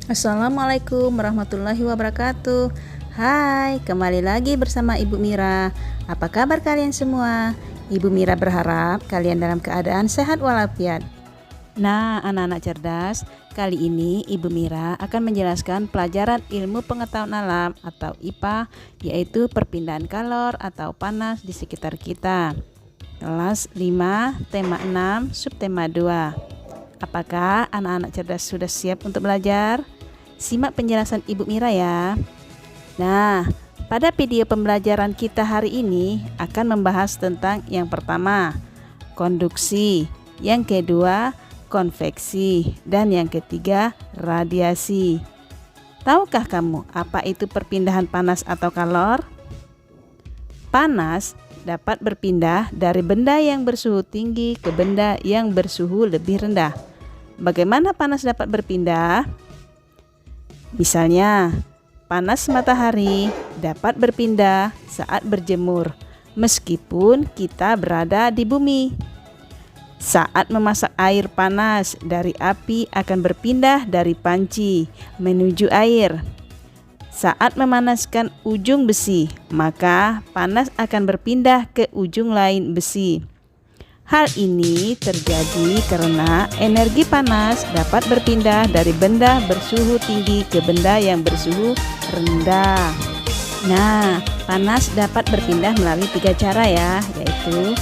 Assalamualaikum warahmatullahi wabarakatuh. Hai, kembali lagi bersama Ibu Mira. Apa kabar kalian semua? Ibu Mira berharap kalian dalam keadaan sehat walafiat. Nah, anak-anak cerdas, kali ini Ibu Mira akan menjelaskan pelajaran ilmu pengetahuan alam atau IPA, yaitu perpindahan kalor atau panas di sekitar kita. Kelas 5, tema 6, subtema 2. Apakah anak-anak cerdas sudah siap untuk belajar? Simak penjelasan Ibu Mira ya. Nah, pada video pembelajaran kita hari ini akan membahas tentang yang pertama, konduksi, yang kedua, konveksi, dan yang ketiga, radiasi. Tahukah kamu apa itu perpindahan panas atau kalor? Panas dapat berpindah dari benda yang bersuhu tinggi ke benda yang bersuhu lebih rendah. Bagaimana panas dapat berpindah? Misalnya, panas matahari dapat berpindah saat berjemur, meskipun kita berada di bumi. Saat memasak air panas dari api akan berpindah dari panci menuju air. Saat memanaskan ujung besi, maka panas akan berpindah ke ujung lain besi. Hal ini terjadi karena energi panas dapat berpindah dari benda bersuhu tinggi ke benda yang bersuhu rendah. Nah, panas dapat berpindah melalui 3 cara ya, yaitu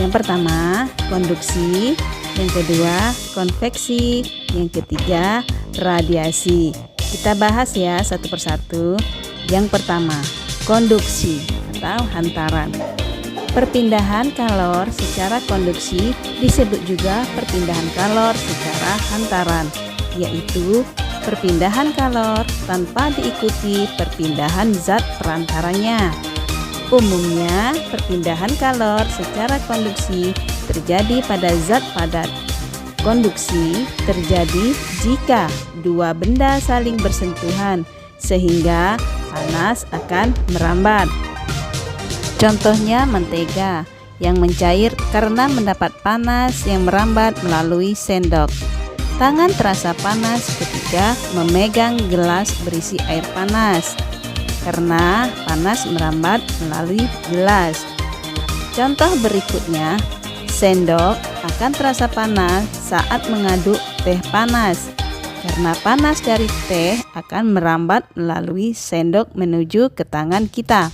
yang pertama, konduksi, yang kedua, konveksi, yang ketiga, radiasi. Kita bahas ya satu persatu. Yang pertama, konduksi atau hantaran. Perpindahan kalor secara konduksi disebut juga perpindahan kalor secara hantaran, yaitu perpindahan kalor tanpa diikuti perpindahan zat perantaranya. Umumnya, perpindahan kalor secara konduksi terjadi pada zat padat. Konduksi terjadi jika dua benda saling bersentuhan, sehingga panas akan merambat. Contohnya mentega yang mencair karena mendapat panas yang merambat melalui sendok. Tangan terasa panas ketika memegang gelas berisi air panas karena panas merambat melalui gelas. Contoh berikutnya, sendok akan terasa panas saat mengaduk teh panas karena panas dari teh akan merambat melalui sendok menuju ke tangan kita.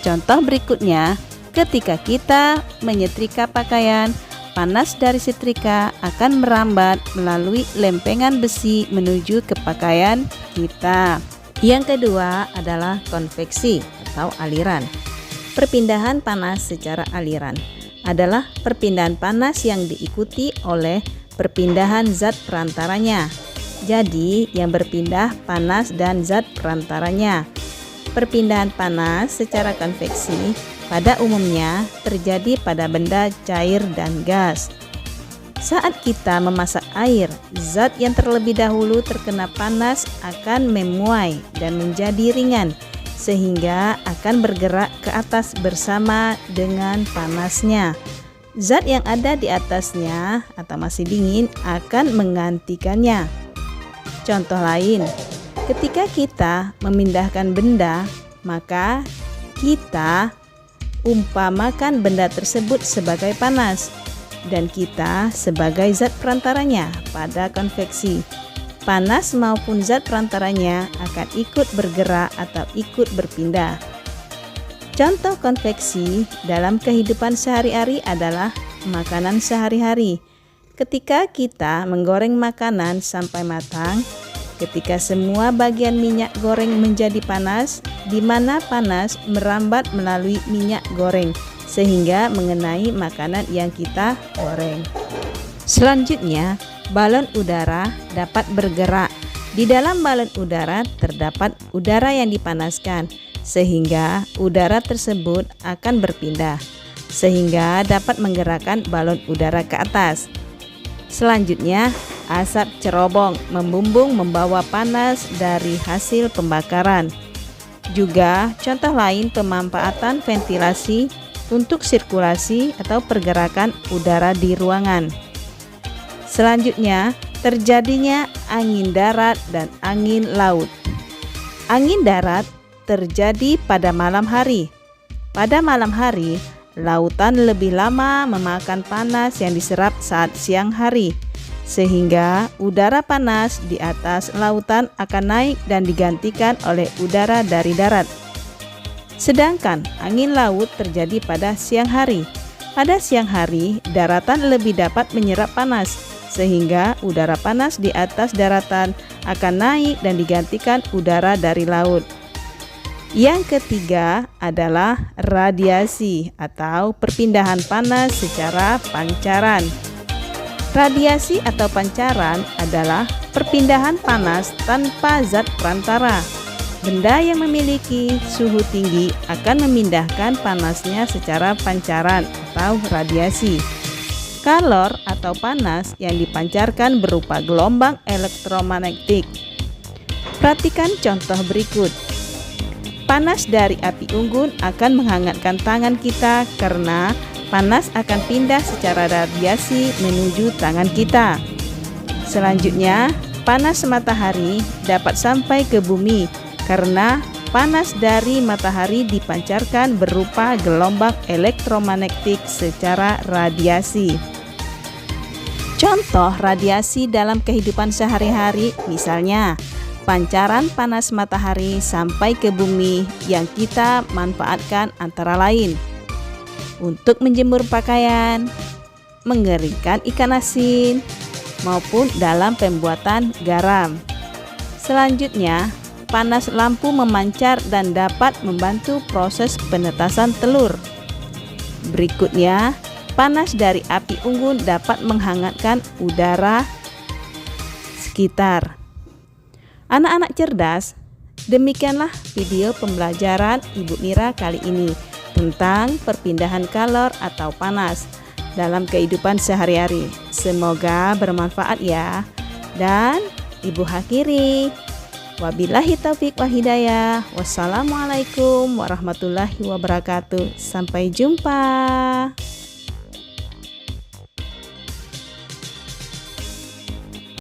Contoh berikutnya, ketika kita menyetrika pakaian, panas dari setrika akan merambat melalui lempengan besi menuju ke pakaian kita. Yang kedua adalah konveksi atau aliran. Perpindahan panas secara aliran adalah perpindahan panas yang diikuti oleh perpindahan zat perantaranya. Jadi, yang berpindah panas dan zat perantaranya. Perpindahan panas secara konveksi pada umumnya terjadi pada benda cair dan gas. Saat kita memasak air, zat yang terlebih dahulu terkena panas akan memuai dan menjadi ringan, sehingga akan bergerak ke atas bersama dengan panasnya. Zat yang ada di atasnya atau masih dingin akan menggantikannya. Contoh lain, ketika kita memindahkan benda, maka kita umpamakan benda tersebut sebagai panas dan kita sebagai zat perantaranya pada konveksi. Panas maupun zat perantaranya akan ikut bergerak atau ikut berpindah. Contoh konveksi dalam kehidupan sehari-hari adalah makanan sehari-hari. Ketika kita menggoreng makanan sampai matang, ketika semua bagian minyak goreng menjadi panas, di mana panas merambat melalui minyak goreng sehingga mengenai makanan yang kita goreng. Selanjutnya, balon udara dapat bergerak. Di dalam balon udara terdapat udara yang dipanaskan, sehingga udara tersebut akan berpindah, sehingga dapat menggerakkan balon udara ke atas. Selanjutnya, asap cerobong membumbung membawa panas dari hasil pembakaran. Juga contoh lain pemanfaatan ventilasi untuk sirkulasi atau pergerakan udara di ruangan. Selanjutnya, terjadinya angin darat dan angin laut. Angin darat terjadi pada malam hari. Pada malam hari, lautan lebih lama memakan panas yang diserap saat siang hari, sehingga udara panas di atas lautan akan naik dan digantikan oleh udara dari darat. Sedangkan angin laut terjadi pada siang hari. Pada siang hari, daratan lebih dapat menyerap panas, sehingga udara panas di atas daratan akan naik dan digantikan udara dari laut. Yang ketiga adalah radiasi atau perpindahan panas secara pancaran. Radiasi atau pancaran adalah perpindahan panas tanpa zat perantara. Benda yang memiliki suhu tinggi akan memindahkan panasnya secara pancaran atau radiasi. Kalor atau panas yang dipancarkan berupa gelombang elektromagnetik. Perhatikan contoh berikut. Panas dari api unggun akan menghangatkan tangan kita karena panas akan pindah secara radiasi menuju tangan kita. Selanjutnya, panas matahari dapat sampai ke bumi karena panas dari matahari dipancarkan berupa gelombang elektromagnetik secara radiasi. Contoh radiasi dalam kehidupan sehari-hari, misalnya pancaran panas matahari sampai ke bumi yang kita manfaatkan antara lain untuk menjemur pakaian, mengeringkan ikan asin, maupun dalam pembuatan garam. Selanjutnya, panas lampu memancar dan dapat membantu proses penetasan telur. Berikutnya, panas dari api unggun dapat menghangatkan udara sekitar. Anak-anak cerdas, demikianlah video pembelajaran Ibu Mira kali ini tentang perpindahan kalor atau panas dalam kehidupan sehari-hari. Semoga bermanfaat ya. Dan Ibu akhiri. Wabillahi taufiq wa hidayah. Wassalamualaikum warahmatullahi wabarakatuh. Sampai jumpa.